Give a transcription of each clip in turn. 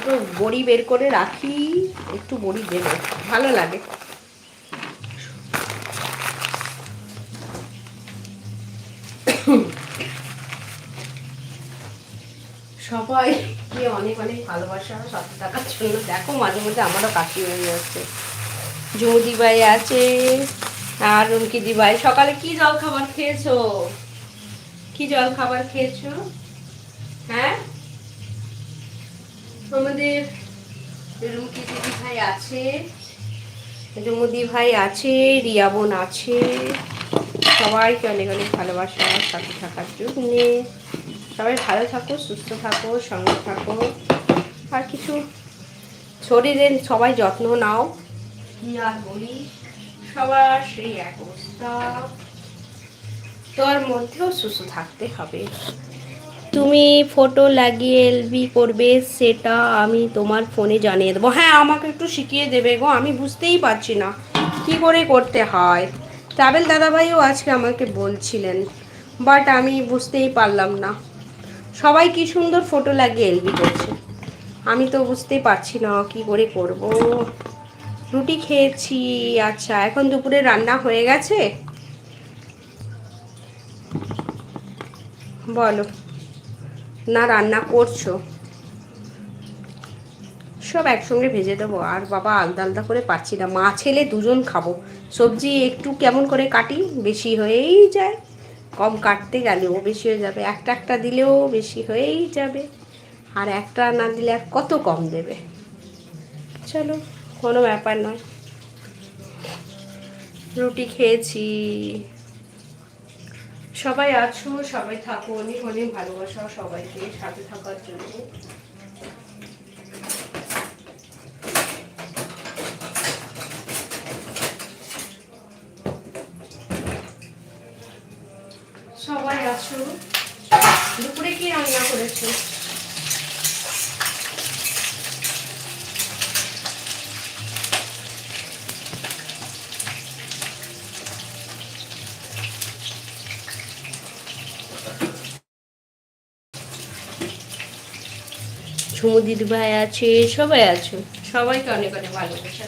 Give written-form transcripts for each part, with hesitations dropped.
দুটো বড়ি বের করে রাখি, একটু বড়ি দেবো, ভালো লাগে। সবাইকে অনেক অনেক ভালোবাসা সাথে থাকার জন্য। দেখো মাঝে মধ্যে আমারও কাশি হয়ে যাচ্ছে। জুমুদি ভাই আছে আর রুমকিদি ভাই। সকালে কি জল খাবার খেয়েছো? কি জল খাবার খেয়েছো? হ্যাঁ, আমাদের রুমকি দিদি ভাই আছে, জুমুদি ভাই আছে, রিয়া বোন আছে। সবাইকে অনেক অনেক ভালোবাসা সাথে থাকার জন্য। সবাই ভালো থাকো, সুস্থ থাকো, সঙ্গে থাকো। আর কিছু শরীরের সবাই যত্ন নাও, কি আর বলি, সবার সেই এক অবস্থা। তোর মধ্যেও সুস্থ থাকতে হবে। তুমি ফটো লাগিয়ে এলবি করবে, সেটা আমি তোমার ফোনে জানিয়ে দেবো। হ্যাঁ, আমাকে একটু শিখিয়ে দেবে গো, আমি বুঝতেই পারছি না কি করে করতে হয়। ট্রাভেল দাদাভাইও আজকে আমাকে বলছিলেন, বাট আমি বুঝতেই পারলাম না। সবাই কি সুন্দর ফটো লাগিয়ে এলবি করছে, আমি তো বুঝতেই পারছি না কি করে করব। রুটি খেয়েছি। আচ্ছা, এখন দুপুরে রান্না হয়ে গেছে? বলো, না রান্না করছো? সব একসঙ্গে ভেজে দেবো। আর বাবা আলাদা আলাদা করে পাচ্ছি না, মা ছেলে দুজন খাবো। সবজি একটু কেমন করে কাটি, বেশি হয়েই যায়। কম কাটতে গেলেও বেশি হয়ে যাবে, একটা একটা দিলেও বেশি হয়েই যাবে। আর একটা না দিলে আর কত কম দেবে। চলো, কোনো ব্যাপার নয়। রুটি খেয়েছি। সবাই আছো, সবাই থাকো, অনেক অনেক ভালোবাসা সবাইকে সাথে থাকার জন্য। সবাই আছো। দুপুরে কি রান্না করেছো? ঝুমু দিদি ভাই আছে, সবাই আছো। সবাইকে অনেক অনেক ভালোবাসা।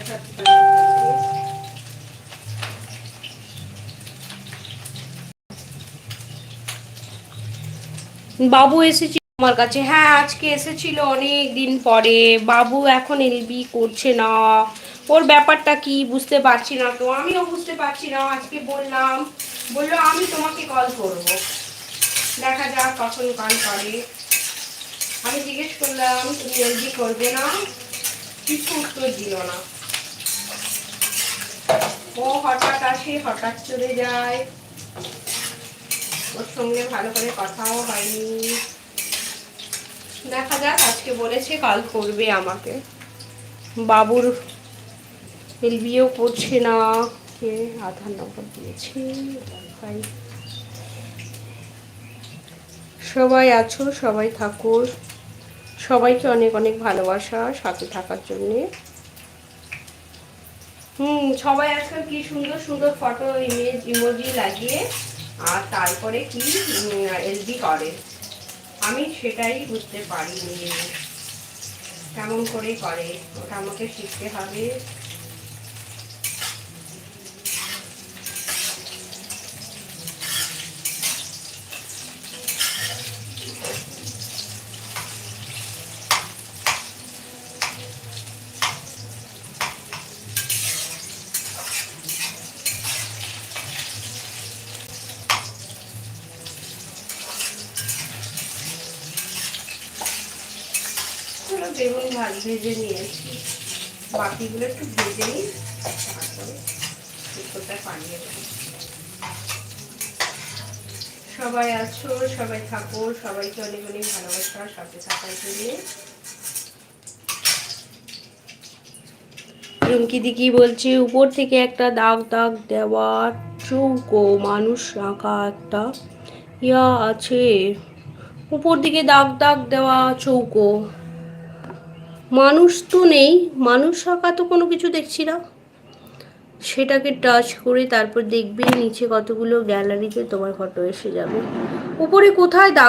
বাবু এসেছিল আমার কাছে। হ্যাঁ, আজকে এসেছিল অনেক দিন পরে। বাবু এখন এলবি করছে না, ওর ব্যাপারটা কি বুঝতে পারছি না, তো আমিও বুঝতে পারছি না। আজকে বললাম, বললো আমি তোমাকে কল করব, দেখা যাক কখন কল করে। আমি জিজ্ঞেস করলাম তুমি এলবি করবে না, কিছু উত্তর দিল না। ও হঠাৎ আসে, হঠাৎ চলে যায়, ওর সঙ্গে ভালো করে কথাও হয়নি। দেখা যাক, আজকে বলেছে কাল করবে আমাকে। বাবুর এলবিও করছে না, কে আধার নম্বর দিয়েছে ভাই। সবাই আছো, সবাই থাকো, সবাইকে অনেক অনেক ভালোবাসা সাথে থাকার জন্যে। সবাই আজকাল কি সুন্দর সুন্দর ফটো, ইমেজ, ইমোজি লাগিয়ে আর তারপরে কি এলবি করে। আমি সেটাই বুঝতে পারিনি কেমন করে করে, ওটা আমাকে শিখতে হবে। বেগুন ভেজে নিয়েছি, বাকিগুলো একটু ভেজে নিই, তারপরে শুক্তোটা পানিয়ে দেবো। সবাই আছো, সবাই থাকো, সবাইকে অনেক অনেক ভালোবাসা সাথে থাকার জন্য। রুমকি দিকি বলছে উপর থেকে একটা দাগ দাগ দেওয়া চৌকো মানুষ আঁকা একটা ইয়া আছে। উপর দিকে দাগ দাগ দেওয়া চৌকো মানুষ তো নেই, মানুষ আঁকা তো কোনো কিছু দেখছি না। সেটাকে টাচ করে তারপর দেখবে নিচে কতগুলো গ্যালারিতে তোমার ফটো এসে যাবে। উপরে কোথায় দাগ